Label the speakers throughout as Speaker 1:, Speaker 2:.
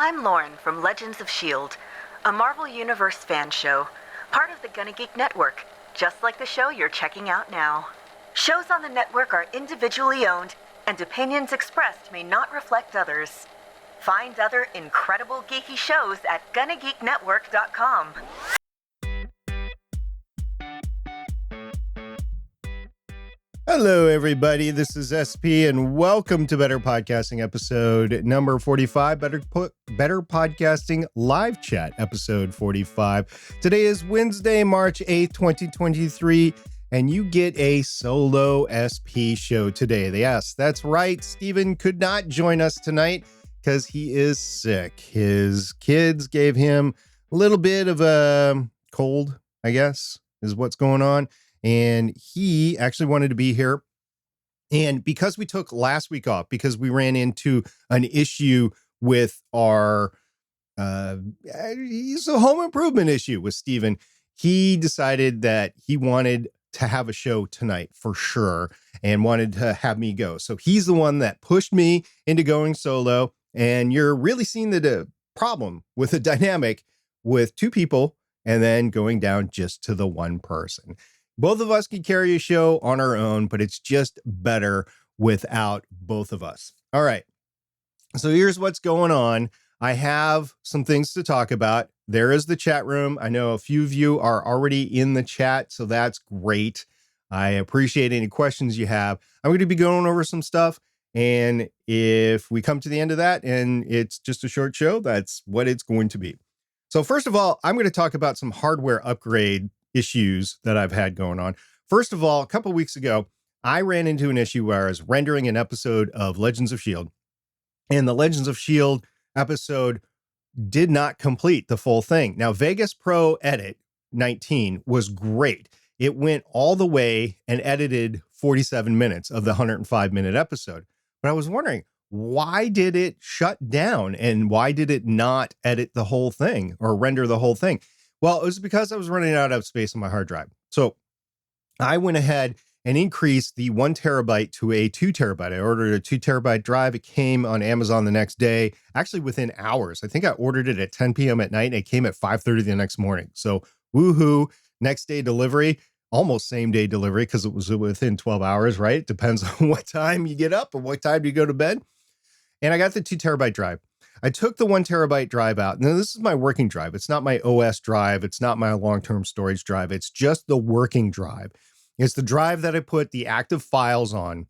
Speaker 1: I'm Lauren from Legends of S.H.I.E.L.D., a Marvel Universe fan show, part of the GonnaGeek network, just like the show you're checking out now. Shows on the network are individually owned, and opinions expressed may not reflect others. Find other incredible geeky shows at GonnaGeekNetwork.com.
Speaker 2: Hello, everybody. This is SP, and welcome to Better Podcasting episode number 45, Better Podcasting Live Chat episode 45. Today is Wednesday, March 8th, 2023, and you get a solo SP show today. Yes, that's right. Steven could not join us tonight because he is sick. His kids gave him a little bit of a cold, I guess, is what's going on. And he actually wanted to be here. And because we took last week off, because we ran into an issue with our, it's a home improvement issue with Steven, he decided that he wanted to have a show tonight for sure and wanted to have me go. So he's the one that pushed me into going solo. And you're really seeing the problem with the dynamic with two people and then going down just to the one person. Both of us can carry a show on our own, but it's just better without both of us. All right. So here's what's going on. I have some things to talk about. There is the chat room. I know a few of you are already in the chat, so that's great. I appreciate any questions you have. I'm going to be going over some stuff. And if we come to the end of that and it's just a short show, that's what it's going to be. So first of all, I'm going to talk about some hardware upgrade issues that I've had going on. First of all, a couple of weeks ago, I ran into an issue where I was rendering an episode of Legends of S.H.I.E.L.D. and the Legends of S.H.I.E.L.D. episode did not complete the full thing. Now, Vegas Pro Edit 19 was great. It went all the way and edited 47 minutes of the 105-minute episode. But I was wondering, why did it shut down and why did it not edit the whole thing or render the whole thing? Well, it was because I was running out of space on my hard drive. So I went ahead and increased the 1 terabyte to a 2 terabyte. I ordered a 2 terabyte drive. It came on Amazon the next day, actually within hours. I think I ordered it at 10 p.m. at night and it came at 5:30 the next morning. So woohoo, next day delivery, almost same day delivery because it was within 12 hours, right? It depends on what time you get up and what time you go to bed. And I got the 2 terabyte drive. I took the 1 terabyte drive out. Now, this is my working drive. It's not my OS drive. It's not my long-term storage drive. It's just the working drive. It's the drive that I put the active files on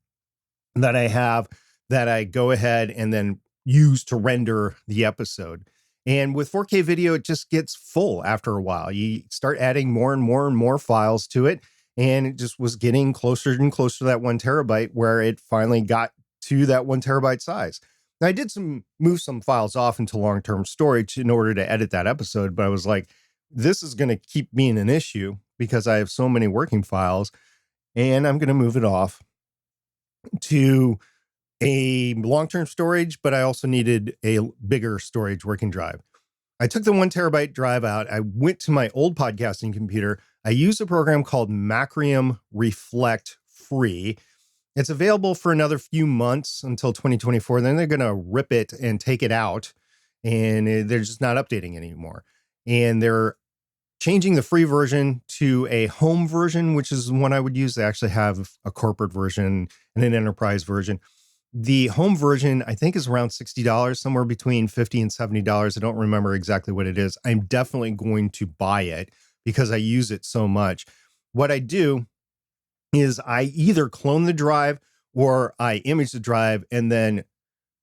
Speaker 2: that I have that I go ahead and then use to render the episode. And with 4K video, it just gets full after a while. You start adding more and more and more files to it. And it just was getting closer and closer to that 1 terabyte where it finally got to that 1 terabyte size. Now, I did move some files off into long-term storage in order to edit that episode, but I was like, this is going to keep being an issue because I have so many working files, and I'm going to move it off to a long-term storage, but I also needed a bigger storage working drive. I took the 1 terabyte drive out. I went to my old podcasting computer. I used a program called Macrium Reflect Free. It's available for another few months until 2024. Then they're going to rip it and take it out, and they're just not updating it anymore. And they're changing the free version to a home version, which is one I would use. They actually have a corporate version and an enterprise version. The home version, I think, is around $60, somewhere between $50 and $70. I don't remember exactly what it is. I'm definitely going to buy it because I use it so much. What I do is I either clone the drive or I image the drive and then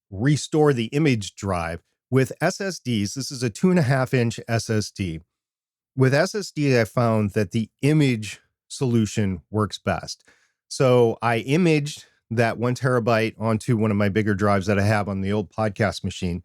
Speaker 2: restore the image drive with SSDs. This is a 2.5-inch SSD. With SSD, I found that the image solution works best. So I imaged that 1 terabyte onto one of my bigger drives that I have on the old podcast machine.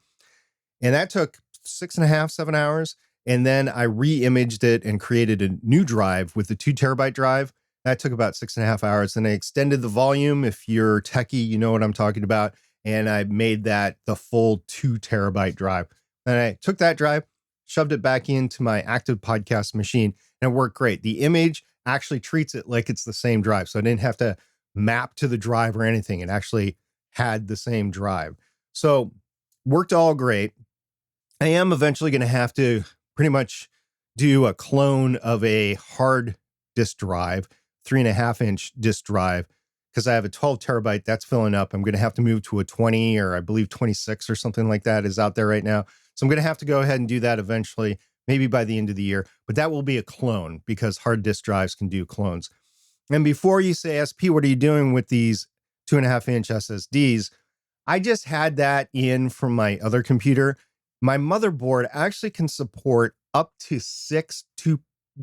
Speaker 2: And that took 6.5, 7 hours. And then I re-imaged it and created a new drive with the 2 terabyte drive. That took about 6.5 hours. And I extended the volume. If you're techie, you know what I'm talking about. And I made that the full 2 terabyte drive. And I took that drive, shoved it back into my active podcast machine, and it worked great. The image actually treats it like it's the same drive. So I didn't have to map to the drive or anything. It actually had the same drive. So worked all great. I am eventually going to have to pretty much do a clone of a hard disk drive, 3.5-inch disk drive, because I have a 12 terabyte that's filling up. I'm going to have to move to a 20, or I believe 26 or something like that is out there right now. So I'm going to have to go ahead and do that eventually, maybe by the end of the year. But that will be a clone, because hard disk drives can do clones. And before you say, SP, what are you doing with these 2.5-inch SSDs? I just had that in from my other computer. My motherboard actually can support up to 6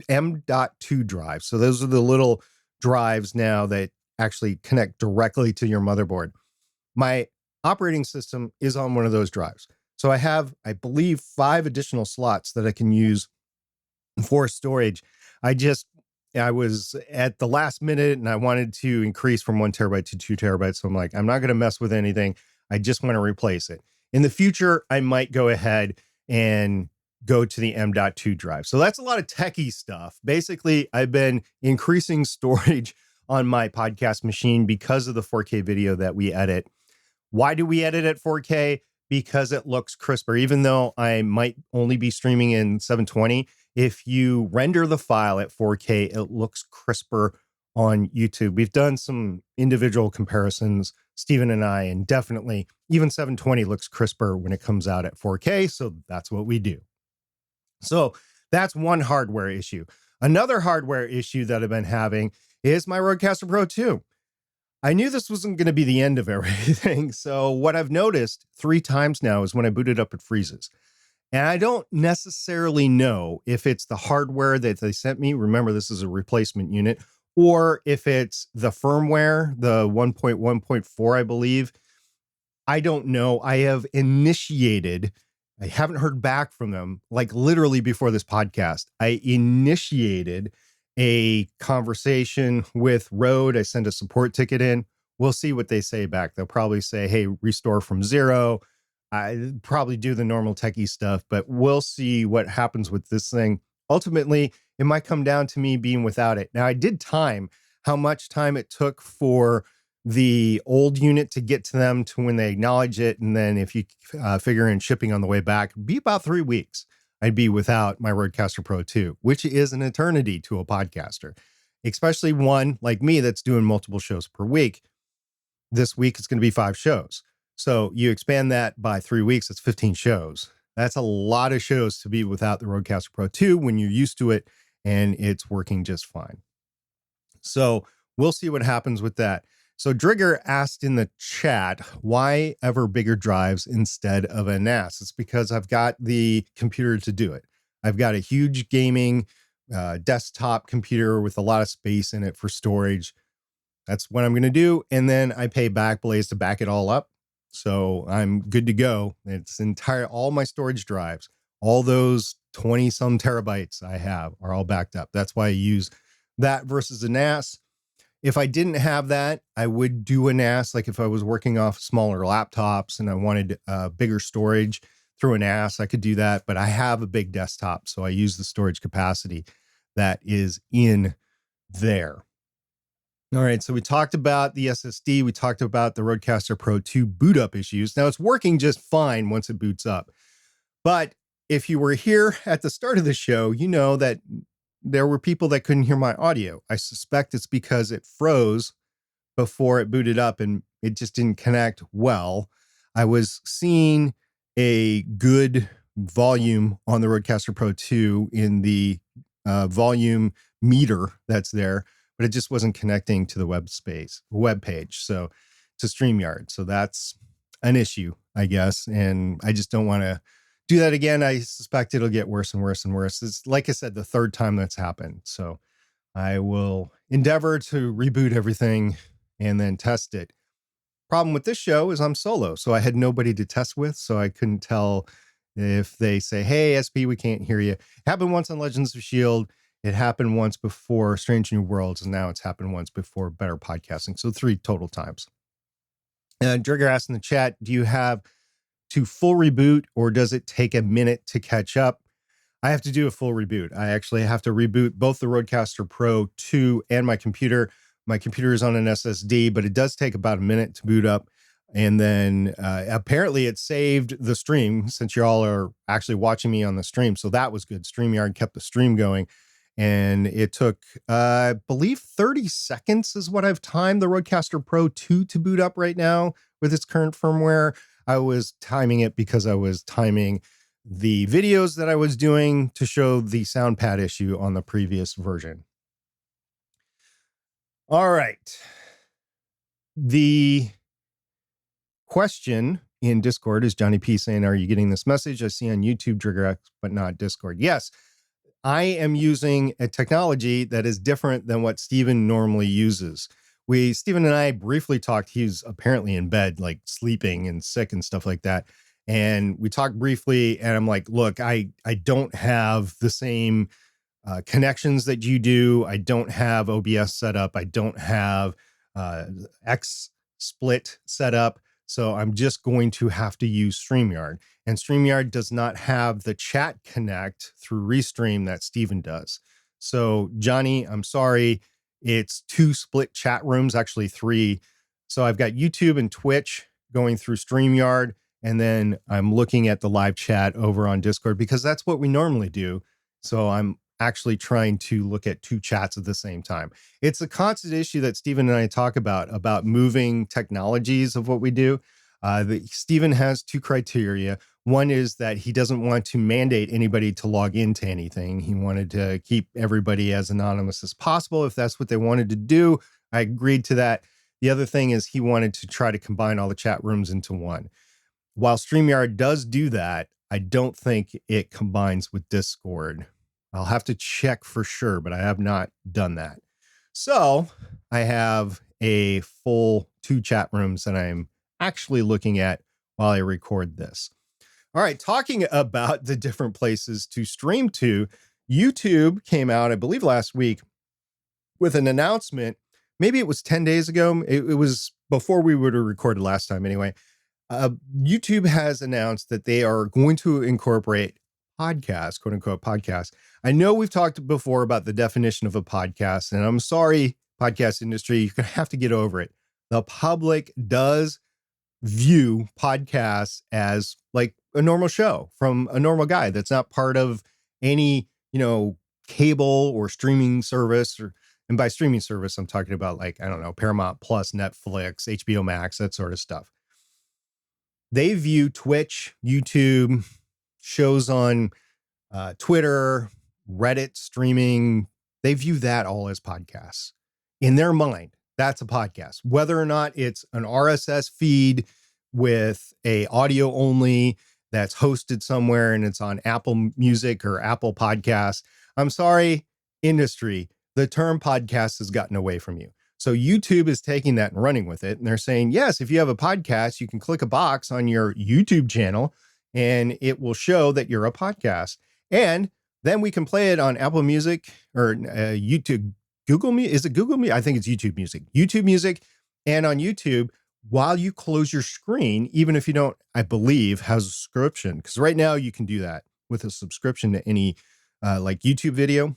Speaker 2: M.2 drives. So those are the little drives now that actually connect directly to your motherboard. My operating system is on one of those drives. So I have, I believe, 5 additional slots that I can use for storage. I was at the last minute and I wanted to increase from 1 terabyte to 2 terabytes. So I'm like, I'm not going to mess with anything. I just want to replace it. In the future, I might go ahead and go to the M.2 drive. So that's a lot of techie stuff. Basically, I've been increasing storage on my podcast machine because of the 4K video that we edit. Why do we edit at 4K? Because it looks crisper. Even though I might only be streaming in 720, if you render the file at 4K, it looks crisper on YouTube. We've done some individual comparisons, Steven and I, and definitely even 720 looks crisper when it comes out at 4K. So that's what we do. So that's one hardware issue. Another hardware issue that I've been having is my Rodecaster Pro 2. I knew this wasn't going to be the end of everything. So what I've noticed 3 times now is when I boot it up, it freezes. And I don't necessarily know if it's the hardware that they sent me. Remember, this is a replacement unit, or if it's the firmware, the 1.1.4, I believe. I don't know. I haven't heard back from them, like literally before this podcast. I initiated a conversation with Rode. I sent a support ticket in. We'll see what they say back. They'll probably say, hey, restore from 0. I probably do the normal techie stuff, but we'll see what happens with this thing. Ultimately, it might come down to me being without it. Now, I did time how much time it took for the old unit to get to them to when they acknowledge it. And then if you figure in shipping on the way back, it'd be about 3 weeks. I'd be without my Rodecaster Pro 2, which is an eternity to a podcaster, especially one like me that's doing multiple shows per week. This week, it's going to be 5 shows. So you expand that by 3 weeks, it's 15 shows. That's a lot of shows to be without the Rodecaster Pro 2 when you're used to it and it's working just fine. So we'll see what happens with that. So Drigger asked in the chat, why ever bigger drives instead of a NAS? It's because I've got the computer to do it. I've got a huge gaming desktop computer with a lot of space in it for storage. That's what I'm going to do. And then I pay Backblaze to back it all up. So I'm good to go. It's all my storage drives, all those 20 some terabytes I have are all backed up. That's why I use that versus a NAS. If I didn't have that, I would do a NAS. Like if I was working off smaller laptops and I wanted bigger storage through a NAS, I could do that. But I have a big desktop, so I use the storage capacity that is in there. All right, so we talked about the SSD. We talked about the Rodecaster Pro 2 boot up issues. Now, it's working just fine once it boots up. But if you were here at the start of the show, you know that there were people that couldn't hear my audio. I suspect it's because it froze before it booted up and it just didn't connect well. I was seeing a good volume on the Rodecaster Pro 2 in the volume meter that's there, but it just wasn't connecting to the web page, so to Streamyard. So that's an issue, I guess. And I just don't want to do that again. I suspect it'll get worse and worse and worse. It's, like I said, the 3rd time that's happened. So I will endeavor to reboot everything and then test it. Problem with this show is I'm solo, so I had nobody to test with, so I couldn't tell if they say, hey, SP, we can't hear you. It happened once on Legends of S.H.I.E.L.D., it happened once before Strange New Worlds, and now it's happened once before Better Podcasting. So 3 total times. Drigger asked in the chat, do you have to full reboot or does it take a minute to catch up? I have to do a full reboot. I actually have to reboot both the Rodecaster Pro 2 and my computer. My computer is on an SSD, but it does take about a minute to boot up. And then apparently it saved the stream since y'all are actually watching me on the stream. So that was good. StreamYard kept the stream going. And it took, I believe, 30 seconds is what I've timed the Rodecaster Pro 2 to boot up right now with its current firmware. I was timing it because I was timing the videos that I was doing to show the sound pad issue on the previous version. All right. The question in Discord is Johnny P saying, are you getting this message? I see on YouTube TriggerX, but not Discord. Yes, I am using a technology that is different than what Steven normally uses. Steven and I briefly talked. He's apparently in bed, like sleeping and sick and stuff like that. And we talked briefly, and I'm like, look, I don't have the same connections that you do. I don't have OBS set up. I don't have XSplit set up. So I'm just going to have to use StreamYard. And StreamYard does not have the chat connect through Restream that Steven does. So Johnny, I'm sorry. It's 2 split chat rooms, actually 3. So I've got YouTube and Twitch going through StreamYard. And then I'm looking at the live chat over on Discord because that's what we normally do. So I'm actually trying to look at 2 chats at the same time. It's a constant issue that Steven and I talk about moving technologies of what we do. Steven has 2 criteria. One is that he doesn't want to mandate anybody to log into anything. He wanted to keep everybody as anonymous as possible. If that's what they wanted to do, I agreed to that. The other thing is he wanted to try to combine all the chat rooms into one. While StreamYard does do that, I don't think it combines with Discord. I'll have to check for sure, but I have not done that. So I have a full 2 chat rooms that I'm actually looking at while I record this. All right, talking about the different places to stream to, YouTube came out, I believe last week, with an announcement. Maybe it was 10 days ago. It was before we would have recorded last time anyway. YouTube has announced that they are going to incorporate podcasts, quote unquote podcasts. I know we've talked before about the definition of a podcast, and I'm sorry, podcast industry, you're going to have to get over it. The public does view podcasts as like a normal show from a normal guy that's not part of any, cable or streaming service. And by streaming service, I'm talking about like, I don't know, Paramount Plus, Netflix, HBO Max, that sort of stuff. They view Twitch, YouTube, shows on Twitter, Reddit streaming. They view that all as podcasts. In their mind, that's a podcast. Whether or not it's an RSS feed with a audio only that's hosted somewhere and it's on Apple Music or Apple Podcasts. I'm sorry, industry, the term podcast has gotten away from you. So YouTube is taking that and running with it. And they're saying, yes, if you have a podcast, you can click a box on your YouTube channel and it will show that you're a podcast. And then we can play it on Apple Music or YouTube, Google Music. Is it Google Music? I think it's YouTube Music. YouTube Music and on YouTube while you close your screen, even if you don't, I believe, have a subscription. Because right now you can do that with a subscription to any like YouTube video.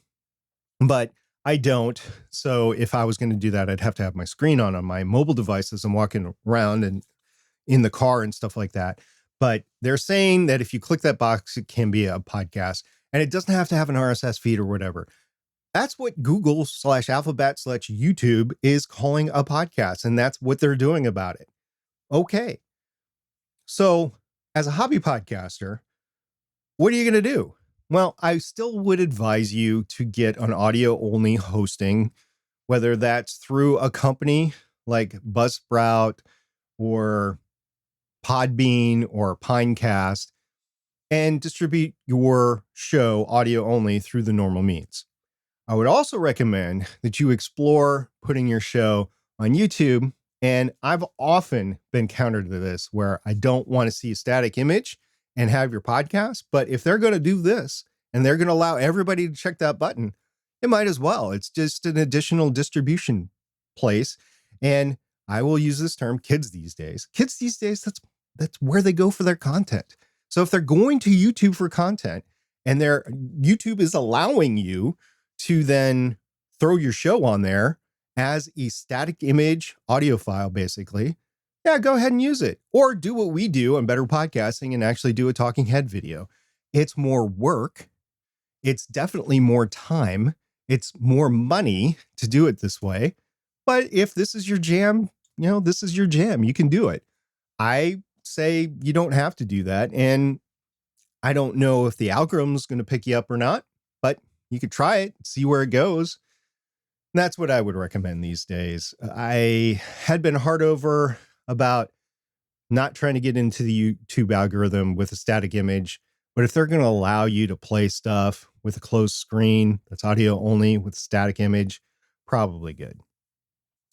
Speaker 2: But I don't. So if I was going to do that, I'd have to have my screen on my mobile devices and walking around and in the car and stuff like that. But they're saying that if you click that box, it can be a podcast and it doesn't have to have an RSS feed or whatever. That's what Google/Alphabet/YouTube is calling a podcast. And that's what they're doing about it. Okay. So as a hobby podcaster, what are you going to do? Well, I still would advise you to get an audio only hosting, whether that's through a company like Buzzsprout or Podbean or Pinecast, and distribute your show audio only through the normal means. I would also recommend that you explore putting your show on YouTube. And I've often been countered to this where I don't want to see a static image and have your podcast. But if they're going to do this and they're going to allow everybody to check that button, it might as well. It's just an additional distribution place. And I will use this term, kids these days, that's where they go for their content. So if they're going to YouTube for content and YouTube is allowing you to then throw your show on there as a static image audio file, basically, yeah, go ahead and use it. Or do what we do on Better Podcasting and actually do a talking head video. It's more work. It's definitely more time. It's more money to do it this way. But if this is your jam, this is your jam. You can do it. I say you don't have to do that. And I don't know if the algorithm is going to pick you up or not, but you could try it, see where it goes. And that's what I would recommend these days. I had been hard over about not trying to get into the YouTube algorithm with a static image, but if they're going to allow you to play stuff with a closed screen that's audio only with static image, probably good.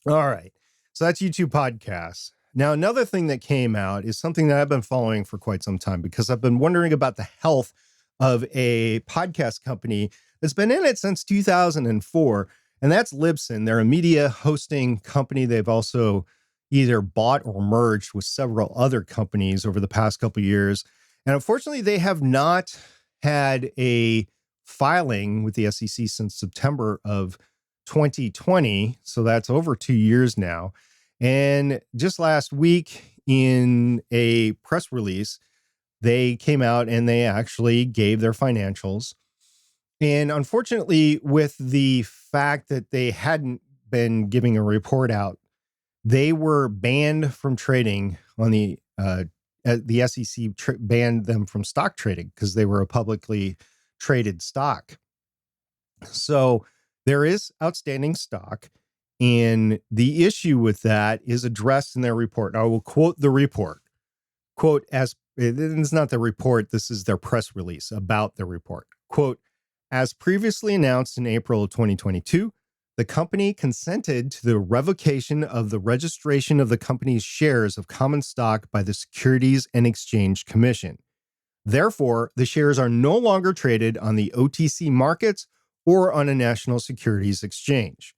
Speaker 2: All right. So that's YouTube podcasts. Now, another thing that came out is something that I've been following for quite some time because I've been wondering about the health of a podcast company that's been in it since 2004, and that's Libsyn. They're a media hosting company. They've also either bought or merged with several other companies over the past couple of years. And unfortunately, they have not had a filing with the SEC since September of 2020. So that's over 2 years now. And just last week in a press release, they came out and they actually gave their financials. And unfortunately, with the fact that they hadn't been giving a report out, they were banned from trading on the SEC banned them from stock trading because they were a publicly traded stock. So there is outstanding stock. And the issue with that is addressed in their report. I will quote the report. Quote, as it's not the report, this is their press release about the report. Quote, as previously announced in April of 2022, the company consented to the revocation of the registration of the company's shares of common stock by the Securities and Exchange Commission. Therefore, the shares are no longer traded on the OTC markets or on a national securities exchange.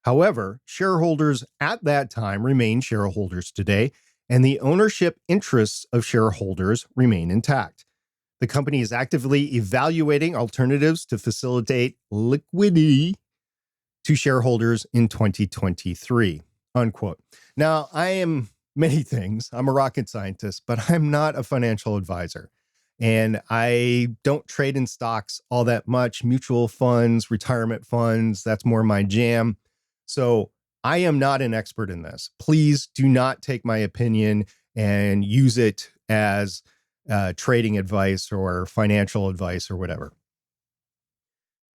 Speaker 2: However, shareholders at that time remain shareholders today, and the ownership interests of shareholders remain intact. The company is actively evaluating alternatives to facilitate liquidity to shareholders in 2023, unquote. Now, I am many things. I'm a rocket scientist, but I'm not a financial advisor. And I don't trade in stocks all that much. Mutual funds, retirement funds, that's more my jam. So I am not an expert in this. Please do not take my opinion and use it as trading advice or financial advice or whatever.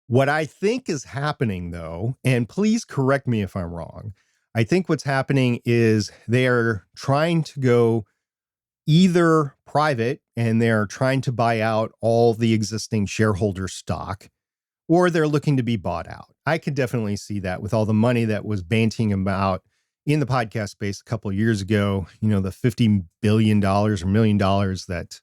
Speaker 2: What I think is happening, though, and please correct me if I'm wrong, I think what's happening is they're trying to go either private and they're trying to buy out all the existing shareholder stock, or they're looking to be bought out. I could definitely see that with all the money that was banting about in the podcast space a couple of years ago, the $50 billion or $1 million that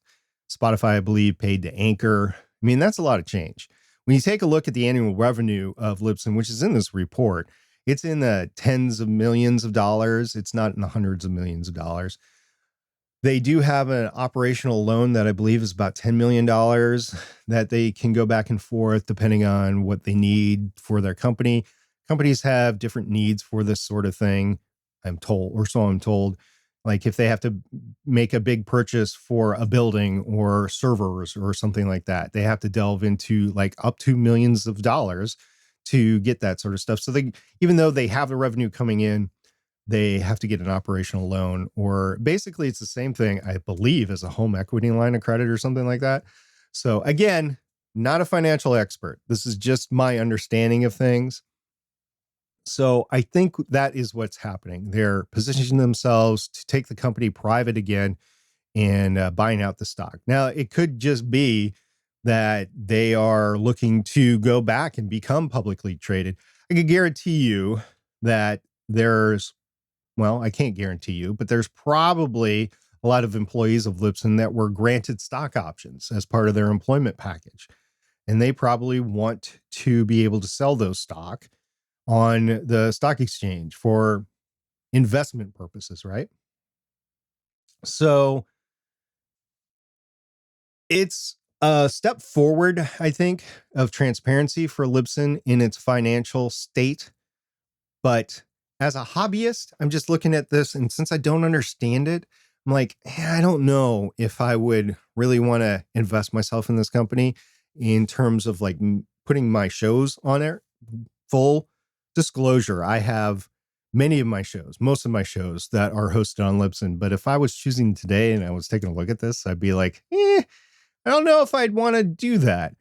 Speaker 2: Spotify, I believe, paid to Anchor. I mean, that's a lot of change. When you take a look at the annual revenue of Libsyn, which is in this report, it's in the tens of millions of dollars. It's not in the hundreds of millions of dollars. They do have an operational loan that I believe is about $10 million that they can go back and forth depending on what they need for their company. Companies have different needs for this sort of thing, I'm told, or so I'm told. Like if they have to make a big purchase for a building or servers or something like that, they have to delve into like up to millions of dollars to get that sort of stuff. So they, even though they have the revenue coming in, they have to get an operational loan, or basically it's the same thing, I believe, as a home equity line of credit or something like that. So again, not a financial expert. This is just my understanding of things. So I think that is what's happening. They're positioning themselves to take the company private again and buying out the stock. Now, it could just be that they are looking to go back and become publicly traded. I can guarantee you that I can't guarantee you, but there's probably a lot of employees of Libsyn that were granted stock options as part of their employment package. And they probably want to be able to sell those stock on the stock exchange for investment purposes, right? So it's a step forward, I think, of transparency for Libsyn in its financial state. But as a hobbyist, I'm just looking at this, and since I don't understand it, I'm like, I don't know if I would really want to invest myself in this company in terms of like putting my shows on there. Full disclosure, I have many of my shows, most of my shows that are hosted on Libsyn. But if I was choosing today and I was taking a look at this, I'd be like, I don't know if I'd want to do that.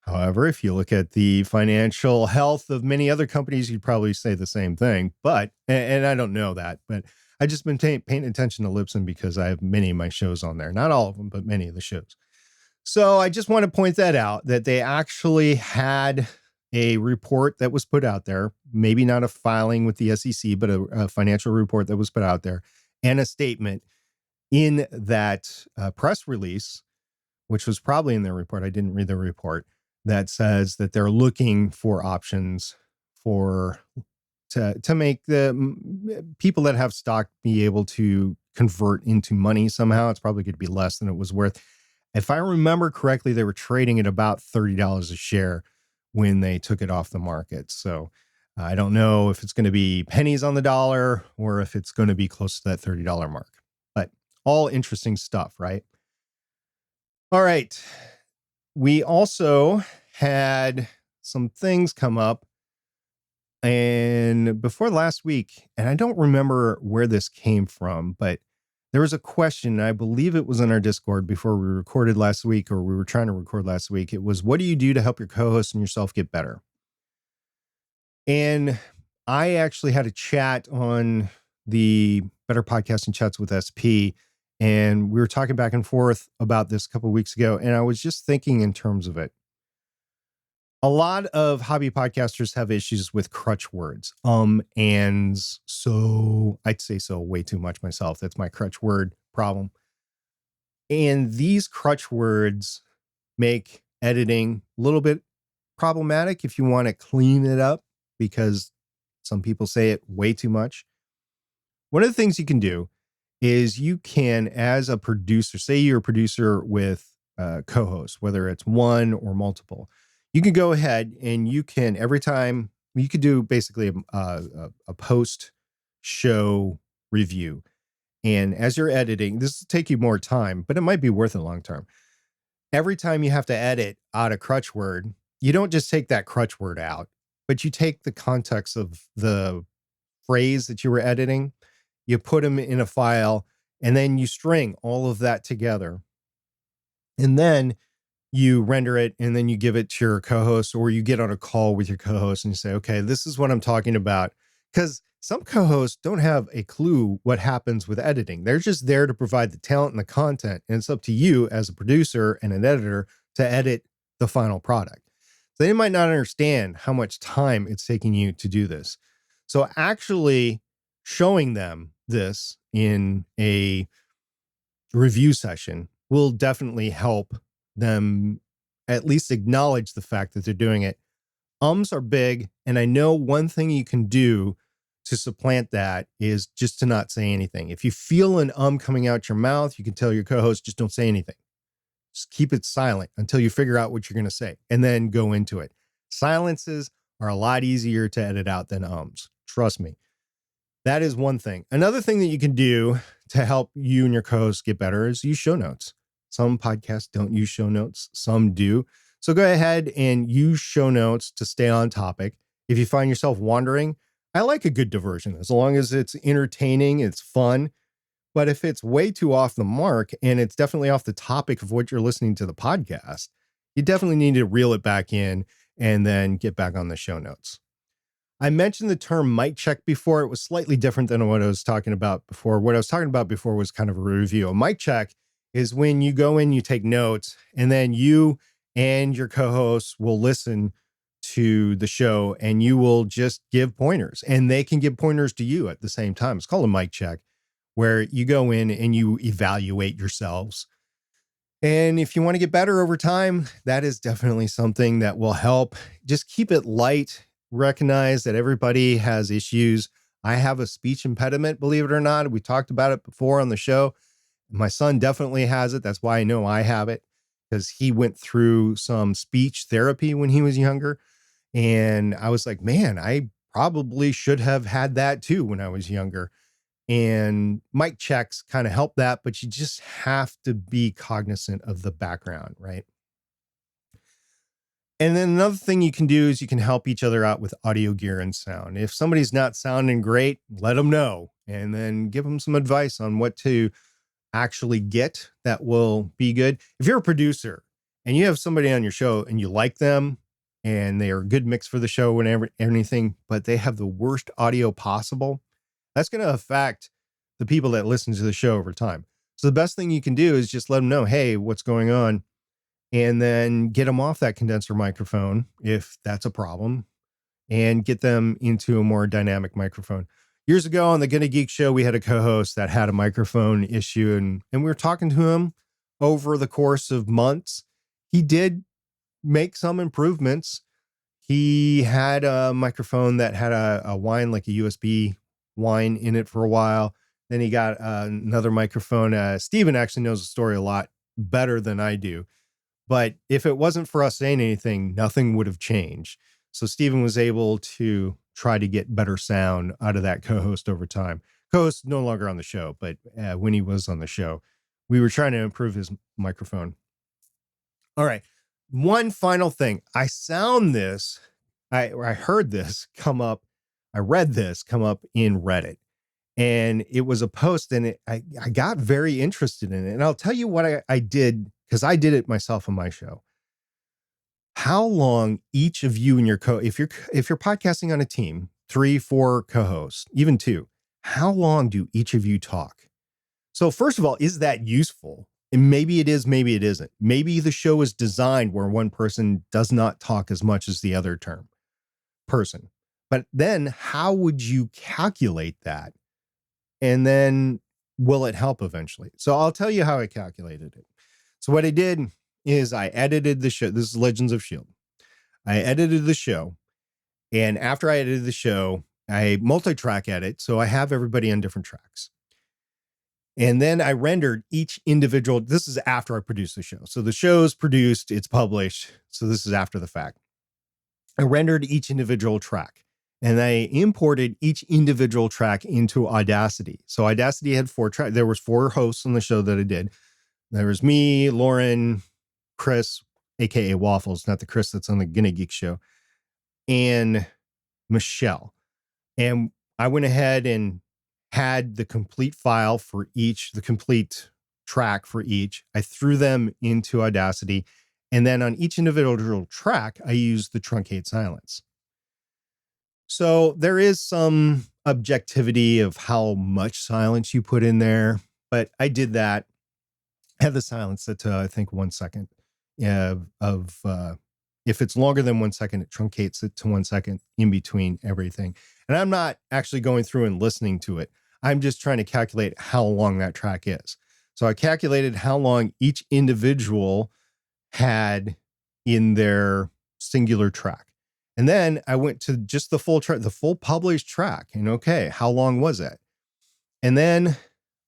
Speaker 2: However, if you look at the financial health of many other companies, you'd probably say the same thing. But, and I don't know that, but I just been paying attention to Libsyn because I have many of my shows on there. Not all of them, but many of the shows. So I just want to point that out, that they actually had a report that was put out there, maybe not a filing with the SEC, but a financial report that was put out there, and a statement in that press release, which was probably in their report. I didn't read the report, that says that they're looking for options to make the people that have stock be able to convert into money somehow. It's probably going to be less than it was worth. If I remember correctly, they were trading at about $30 a share when they took it off the market. So I don't know if it's going to be pennies on the dollar or if it's going to be close to that $30 mark. But all interesting stuff, right? All right. We also had some things come up and before last week, and I don't remember where this came from, but there was a question, I believe it was in our Discord before we recorded last week, or we were trying to record last week. It was, what do you do to help your co-host and yourself get better? And I actually had a chat on the Better Podcasting Chats with SP, and we were talking back and forth about this a couple of weeks ago, and I was just thinking in terms of it. A lot of hobby podcasters have issues with crutch words. And so I'd say so way too much myself. That's my crutch word problem. And these crutch words make editing a little bit problematic if you want to clean it up, because some people say it way too much. One of the things you can do is you can, as a producer, say you're a producer with co-hosts, whether it's one or multiple, you can go ahead and you can, every time, you could do basically a post show review. And as you're editing, this will take you more time, but it might be worth it long term. Every time you have to edit out a crutch word, you don't just take that crutch word out, but you take the context of the phrase that you were editing, you put them in a file, and then you string all of that together. And then you render it, and then you give it to your co-host, or you get on a call with your co-host and you say, okay, this is what I'm talking about. Because some co-hosts don't have a clue what happens with editing. They're just there to provide the talent and the content. And it's up to you as a producer and an editor to edit the final product. So they might not understand how much time it's taking you to do this. So actually showing them this in a review session will definitely help them at least acknowledge the fact that they're doing it. Ums are big, and I know one thing you can do to supplant that is just to not say anything. If you feel an coming out your mouth, you can tell your co-host, just don't say anything. Just keep it silent until you figure out what you're going to say, and then go into it. Silences are a lot easier to edit out than ums. Trust me. That is one thing. Another thing that you can do to help you and your co-host get better is use show notes. Some podcasts don't use show notes. Some do. So go ahead and use show notes to stay on topic. If you find yourself wandering, I like a good diversion as long as it's entertaining, it's fun. But if it's way too off the mark and it's definitely off the topic of what you're listening to the podcast, you definitely need to reel it back in and then get back on the show notes. I mentioned the term mic check before. It was slightly different than what I was talking about before. What I was talking about before was kind of a review. A mic check is when you go in, you take notes, and then you and your co-hosts will listen to the show and you will just give pointers, and they can give pointers to you at the same time. It's called a mic check, where you go in and you evaluate yourselves. And if you want to get better over time, that is definitely something that will help. Just keep it light. Recognize that everybody has issues. I have a speech impediment, believe it or not. We talked about it before on the show. My son definitely has it. That's why I know I have it, because he went through some speech therapy when he was younger. And I was like, man, I probably should have had that too when I was younger. And mic checks kind of help that, but you just have to be cognizant of the background, right? And then another thing you can do is you can help each other out with audio gear and sound. If somebody's not sounding great, let them know and then give them some advice on what to actually get that will be good. If you're a producer and you have somebody on your show and you like them and they are a good mix for the show, whenever anything, but they have the worst audio possible, that's going to affect the people that listen to the show over time. So the best thing you can do is just let them know, hey, what's going on? And then get them off that condenser microphone if that's a problem and get them into a more dynamic microphone. Years ago on the GonnaGeek show, we had a co-host that had a microphone issue and we were talking to him over the course of months. He did make some improvements. He had a microphone that had a whine, like a USB whine in it for a while. Then he got another microphone. Steven actually knows the story a lot better than I do. But if it wasn't for us saying anything, nothing would have changed. So Steven was able to try to get better sound out of that co-host over time. Co-host no longer on the show, but when he was on the show, we were trying to improve his microphone. All right. One final thing. I heard this come up. I read this come up in Reddit. And it was a post and I got very interested in it. And I'll tell you what I did, because I did it myself on my show. How long each of you and your if you're podcasting on a team, 3, 4 co-hosts, even 2, how long do each of you talk? So first of all, is that useful? And maybe it is, maybe it isn't. Maybe the show is designed where one person does not talk as much as the other person. But then how would you calculate that? And then will it help eventually? So I'll tell you how I calculated it. So what I did is I edited the show. This is Legends of S.H.I.E.L.D. I edited the show. And after I edited the show, I multi-track edit. So I have everybody on different tracks. And then I rendered each individual. This is after I produced the show. So the show's produced, it's published. So this is after the fact. I rendered each individual track. And I imported each individual track into Audacity. So Audacity had 4 tracks. There was 4 hosts on the show that I did. There was me, Lauren, Chris, aka Waffles, not the Chris that's on the GonnaGeek show, and Michelle. And I went ahead and had the complete file for each, the complete track for each. I threw them into Audacity. And then on each individual track, I used the truncate silence. So there is some objectivity of how much silence you put in there, but I did that. I had the silence set to, I think, 1 second. If it's longer than 1 second, it truncates it to 1 second in between everything. And I'm not actually going through and listening to it. I'm just trying to calculate how long that track is. So I calculated how long each individual had in their singular track. And then I went to just the full track, the full published track. And okay, how long was it? And then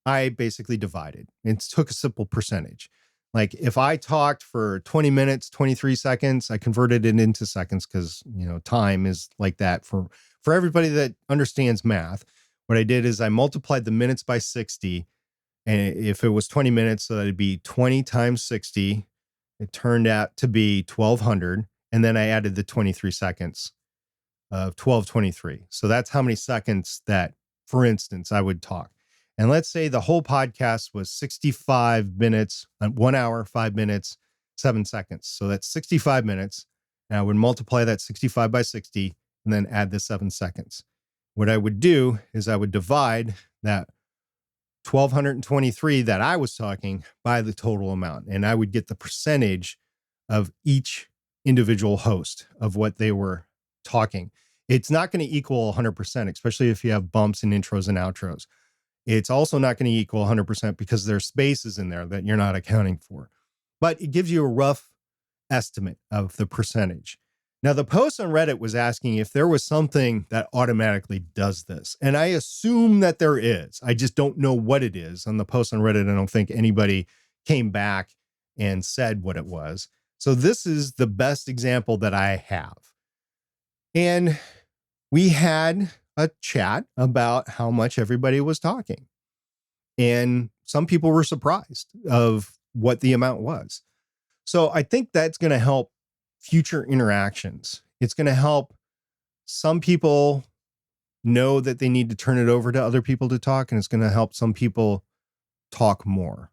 Speaker 2: I basically divided and took a simple percentage. Like if I talked for 20 minutes, 23 seconds, I converted it into seconds because, time is like that for everybody that understands math. What I did is I multiplied the minutes by 60. And if it was 20 minutes, so that'd be 20 times 60. It turned out to be 1,200. And then I added the 23 seconds of 1223. So that's how many seconds that, for instance, I would talk. And let's say the whole podcast was 65 minutes, 1 hour, 5 minutes, 7 seconds. So that's 65 minutes. And I would multiply that 65 by 60 and then add the 7 seconds. What I would do is I would divide that 1,223 that I was talking by the total amount. And I would get the percentage of each individual host of what they were talking. It's not going to equal 100%, especially if you have bumps and intros and outros. It's also not going to equal 100% because there's spaces in there that you're not accounting for. But it gives you a rough estimate of the percentage. Now, the post on Reddit was asking if there was something that automatically does this. And I assume that there is. I just don't know what it is. On the post on Reddit, I don't think anybody came back and said what it was. So this is the best example that I have. And we had a chat about how much everybody was talking. And some people were surprised of what the amount was. So I think that's going to help future interactions. It's going to help some people know that they need to turn it over to other people to talk, and it's going to help some people talk more.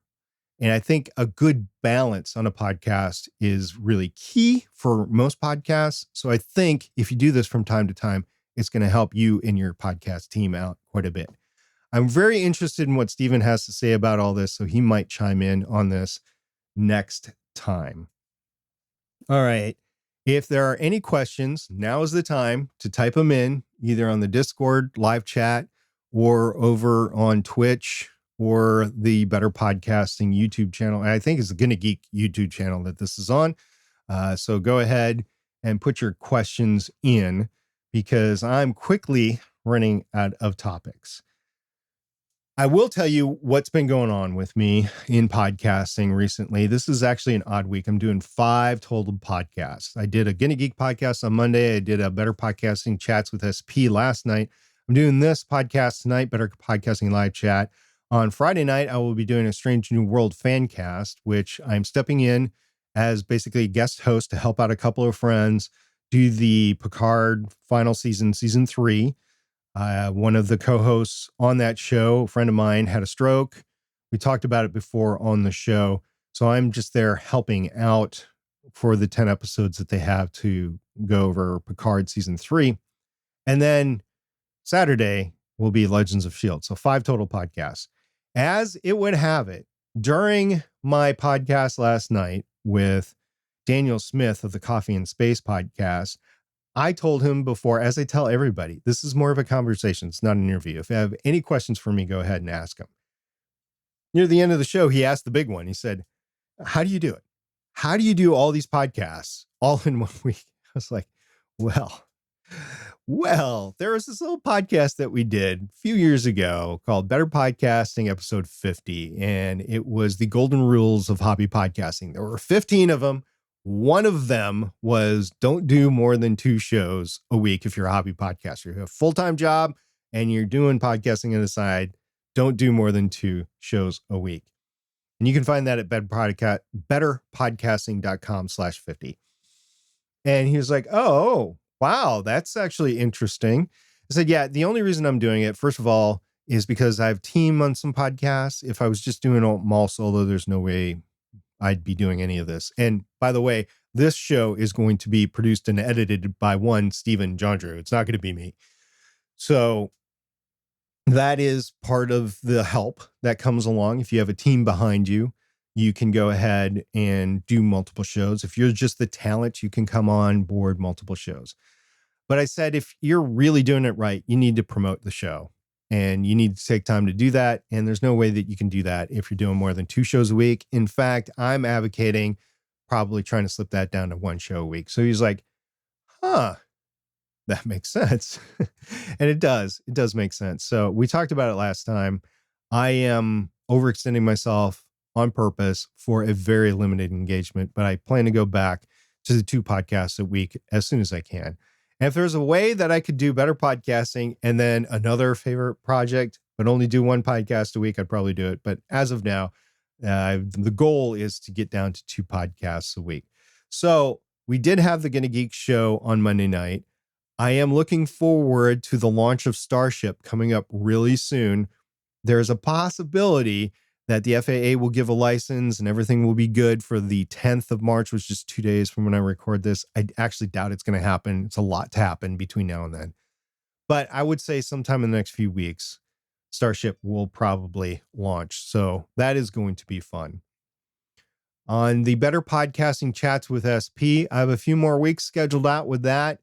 Speaker 2: And I think a good balance on a podcast is really key for most podcasts. So I think if you do this from time to time, it's going to help you and your podcast team out quite a bit. I'm very interested in what Stephen has to say about all this, so he might chime in on this next time. All right. If there are any questions, now is the time to type them in, either on the Discord live chat or over on Twitch or the Better Podcasting YouTube channel. I think it's the GonnaGeek YouTube channel that this is on. So go ahead and put your questions in, because I'm quickly running out of topics. I will tell you what's been going on with me in podcasting recently. This is actually an odd week. I'm doing 5 total podcasts. I did a GonnaGeek podcast on Monday. I did a Better Podcasting Chats with SP last night. I'm doing this podcast tonight, Better Podcasting Live Chat. On Friday night, I will be doing a Strange New World fan cast, which I'm stepping in as basically a guest host to help out a couple of friends do the Picard final season, season 3. One of the co-hosts on that show, a friend of mine, had a stroke. We talked about it before on the show. So I'm just there helping out for the 10 episodes that they have to go over Picard season 3. And then Saturday will be Legends of S.H.I.E.L.D. So 5 total podcasts. As it would have it, during my podcast last night with Daniel Smith of the Coffee and Space podcast, I told him before, as I tell everybody, this is more of a conversation. It's not an interview. If you have any questions for me, go ahead and ask him. Near the end of the show, he asked the big one. He said, how do you do it? How do you do all these podcasts all in 1 week? I was like, well, there was this little podcast that we did a few years ago called Better Podcasting episode 50. And it was the golden rules of hobby podcasting. There were 15 of them. One of them was don't do more than 2 shows a week if you're a hobby podcaster. You have a full-time job and you're doing podcasting on the side, don't do more than 2 shows a week. And you can find that at betterpodcasting.com/50. And he was like, oh, wow, that's actually interesting. I said, yeah, the only reason I'm doing it, first of all, is because I have team on some podcasts. If I was just doing them all solo, there's no way I'd be doing any of this. And by the way, this show is going to be produced and edited by one Stephen Jondrew. It's not going to be me. So that is part of the help that comes along. If you have a team behind you, you can go ahead and do multiple shows. If you're just the talent, you can come on board multiple shows. But I said, if you're really doing it right, you need to promote the show. And you need to take time to do that. And there's no way that you can do that if you're doing more than 2 shows a week. In fact, I'm advocating probably trying to slip that down to 1 show a week. So he's like, that makes sense. And it does make sense. So we talked about it last time. I am overextending myself on purpose for a very limited engagement, but I plan to go back to the 2 podcasts a week as soon as I can. And if there's a way that I could do better podcasting and then another favorite project, but only do 1 podcast a week, I'd probably do it. But as of now, the goal is to get down to 2 podcasts a week. So we did have the GonnaGeek show on Monday night. I am looking forward to the launch of Starship coming up really soon. There's a possibility that the FAA will give a license and everything will be good for the 10th of March, which is 2 days from when I record this. I actually doubt it's going to happen. It's a lot to happen between now and then. But I would say sometime in the next few weeks, Starship will probably launch. So that is going to be fun. On the Better Podcasting Chats with SP, I have a few more weeks scheduled out with that.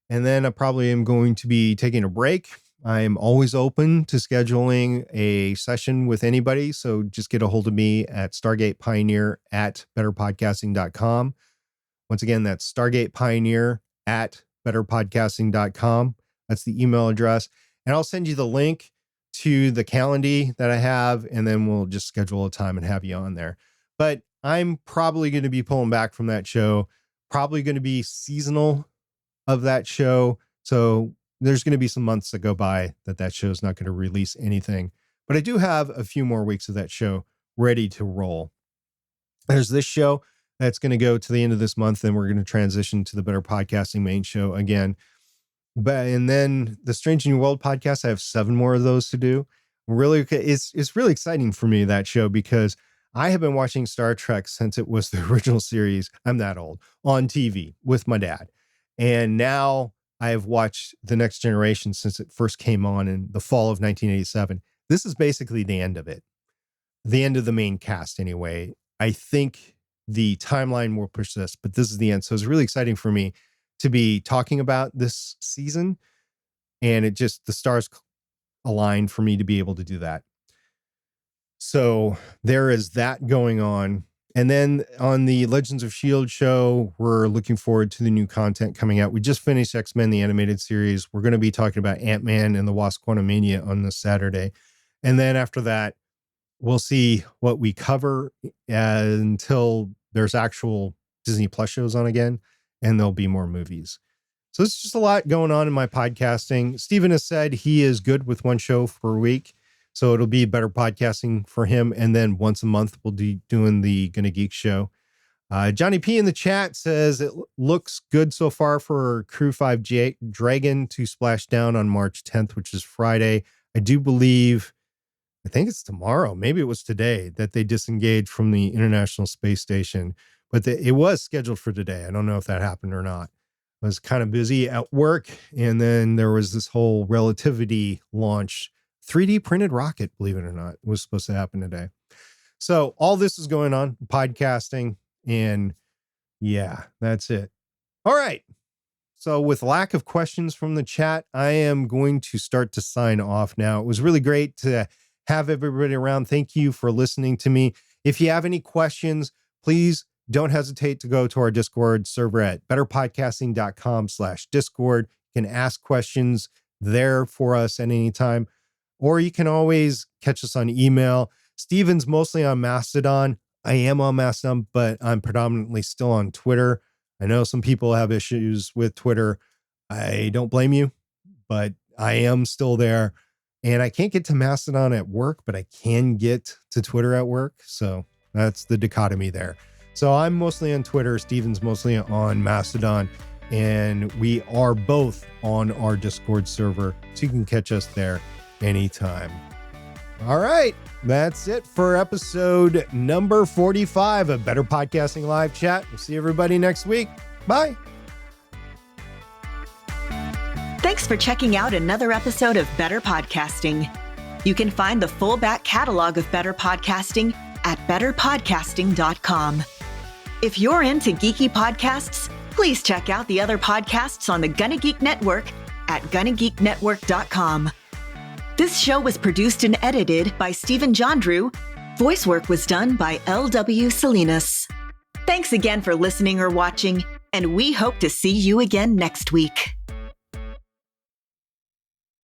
Speaker 2: And then I probably am going to be taking a break. I'm always open to scheduling a session with anybody. So just get a hold of me at stargatepioneer@betterpodcasting.com. Once again, that's stargatepioneer@betterpodcasting.com. That's the email address. And I'll send you the link to the calendar that I have, and then we'll just schedule a time and have you on there. But I'm probably going to be pulling back from that show, probably going to be seasonal of that show. So there's going to be some months that go by that show is not going to release anything. But I do have a few more weeks of that show ready to roll. There's this show that's going to go to the end of this month, and we're going to transition to the Better Podcasting main show again. And then the Strange New World podcast, I have 7 more of those to do. Really, it's really exciting for me, that show, because I have been watching Star Trek since it was the original series. I'm that old, on TV with my dad. And now I have watched The Next Generation since it first came on in the fall of 1987. This is basically the end of it. The end of the main cast, anyway. I think the timeline will persist, but this is the end. So it's really exciting for me to be talking about this season. And the stars aligned for me to be able to do that. So there is that going on. And then on the Legends of S.H.I.E.L.D. show, we're looking forward to the new content coming out. We just finished X-Men, the animated series. We're going to be talking about Ant-Man and the Wasp: Quantumania on this Saturday. And then after that, we'll see what we cover until there's actual Disney Plus shows on again, and there'll be more movies. So it's just a lot going on in my podcasting. Steven has said he is good with one show per week, so it'll be better podcasting for him. And then once a month, we'll be doing the GonnaGeek show. Johnny P in the chat says it looks good so far for Crew 5 Dragon to splash down on March 10th, which is Friday. I think it's tomorrow. Maybe it was today that they disengaged from the International Space Station, but it was scheduled for today. I don't know if that happened or not. I was kind of busy at work, and then there was this whole Relativity launch, 3D printed rocket, believe it or not, was supposed to happen today. So all this is going on, podcasting, and yeah, that's it. All right. So with lack of questions from the chat, I am going to start to sign off now. It was really great to have everybody around. Thank you for listening to me. If you have any questions, please don't hesitate to go to our Discord server at betterpodcasting.com/Discord. You can ask questions there for us at any time, or you can always catch us on email. Steven's mostly on Mastodon. I am on Mastodon, but I'm predominantly still on Twitter. I know some people have issues with Twitter. I don't blame you, but I am still there. And I can't get to Mastodon at work, but I can get to Twitter at work. So that's the dichotomy there. So I'm mostly on Twitter. Steven's mostly on Mastodon. And we are both on our Discord server. So you can catch us there anytime. All right. That's it for episode number 45 of Better Podcasting Live Chat. We'll see everybody next week. Bye.
Speaker 1: Thanks for checking out another episode of Better Podcasting. You can find the full back catalog of Better Podcasting at betterpodcasting.com. If you're into geeky podcasts, please check out the other podcasts on the GonnaGeek Network at GonnaGeekNetwork.com. This show was produced and edited by Stephen Jondrew. Voice work was done by L.W. Salinas. Thanks again for listening or watching, and we hope to see you again next week.